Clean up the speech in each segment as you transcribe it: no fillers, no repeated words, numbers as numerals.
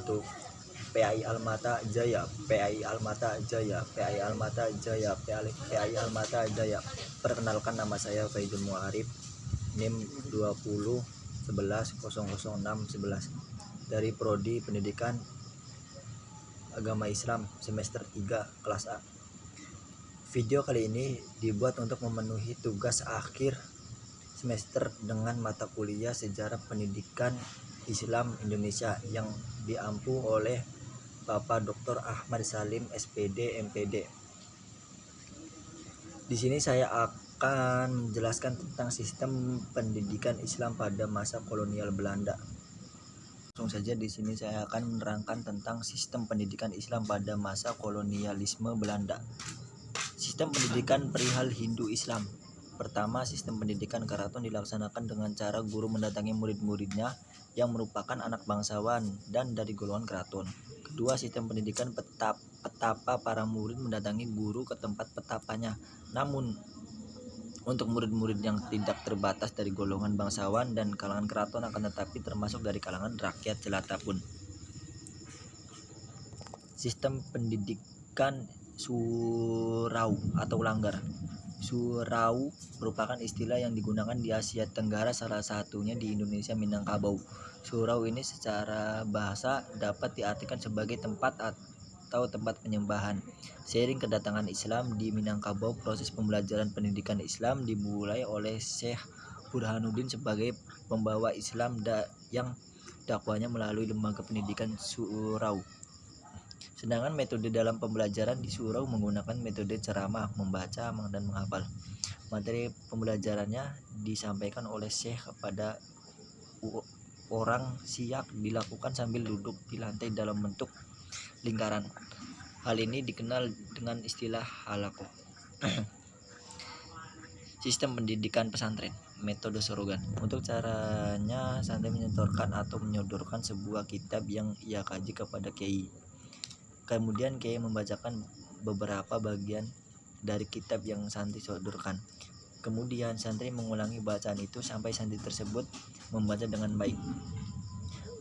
wabarakatuh. PAI Almata Jaya, PAI Almata Jaya, PAI Almata Jaya, PAI Almata Jaya. Perkenalkan, nama saya Faidul Muarif, NIM 20 11 006 11 dari Prodi Pendidikan Agama Islam semester 3 kelas A. Video kali ini dibuat untuk memenuhi tugas akhir semester dengan mata kuliah Sejarah Pendidikan Islam Indonesia yang diampu oleh Bapak Dr. Ahmad Salim SPD MPD. Di sini saya akan menjelaskan tentang sistem pendidikan Islam pada masa kolonial Belanda. Langsung saja, di sini saya akan menerangkan tentang sistem pendidikan Islam pada masa kolonialisme Belanda. Sistem pendidikan perihal Hindu Islam. Pertama, sistem pendidikan keraton dilaksanakan dengan cara guru mendatangi murid-muridnya yang merupakan anak bangsawan dan dari golongan keraton. Kedua, sistem pendidikan petapa, para murid mendatangi guru ke tempat petapanya. Namun, untuk murid-murid yang tidak terbatas dari golongan bangsawan dan kalangan keraton, akan tetapi termasuk dari kalangan rakyat jelata pun. Sistem pendidikan surau atau langgar. Surau merupakan istilah yang digunakan di Asia Tenggara, salah satunya di Indonesia Minangkabau. Surau ini secara bahasa dapat diartikan sebagai tempat atau tempat penyembahan. Seiring kedatangan Islam di Minangkabau, proses pembelajaran pendidikan Islam dimulai oleh Syekh Burhanuddin sebagai pembawa Islam yang dakwahnya melalui lembaga pendidikan surau. Sedangkan metode dalam pembelajaran di surau menggunakan metode ceramah, membaca, dan menghafal. Materi pembelajarannya disampaikan oleh Syekh kepada orang siak, dilakukan sambil duduk di lantai dalam bentuk lingkaran. Hal ini dikenal dengan istilah halaqah. Sistem pendidikan pesantren, metode sorogan. Untuk caranya, santri menyetorkan atau menyodorkan sebuah kitab yang ia kaji kepada kiai. Kemudian kiai membacakan beberapa bagian dari kitab yang santri sodorkan. Kemudian santri mengulangi bacaan itu sampai santri tersebut membaca dengan baik.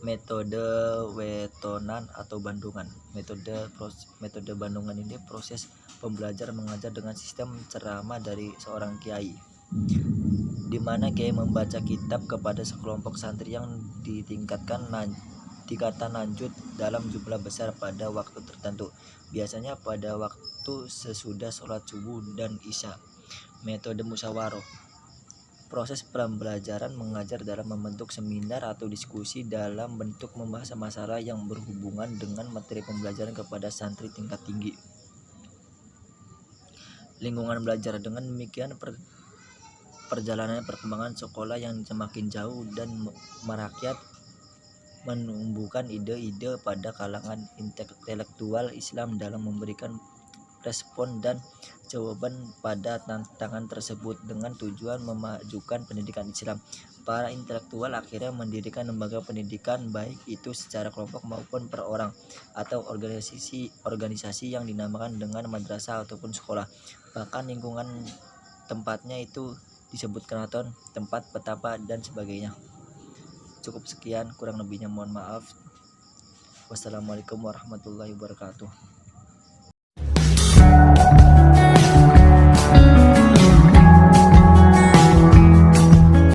Metode wetonan atau bandungan. Metode bandungan ini proses pembelajar mengajar dengan sistem ceramah dari seorang kiai, di mana kiai membaca kitab kepada sekelompok santri yang tingkatan lanjut dalam jumlah besar pada waktu tertentu, biasanya pada waktu sesudah sholat subuh dan isya. Metode musyawarah. Proses pembelajaran mengajar dalam membentuk seminar atau diskusi dalam bentuk membahas masalah yang berhubungan dengan materi pembelajaran kepada santri tingkat tinggi. Lingkungan belajar. Dengan demikian, perjalanan perkembangan sekolah yang semakin jauh dan merakyat menumbuhkan ide-ide pada kalangan intelektual Islam dalam memberikan respon dan jawaban pada tantangan tersebut dengan tujuan memajukan pendidikan Islam. Para intelektual akhirnya mendirikan lembaga pendidikan, baik itu secara kelompok maupun per orang, atau organisasi yang dinamakan dengan madrasah ataupun sekolah. Bahkan lingkungan tempatnya itu disebut keraton, tempat petapa, dan sebagainya. Cukup sekian, kurang lebihnya mohon maaf. Wassalamualaikum warahmatullahi wabarakatuh.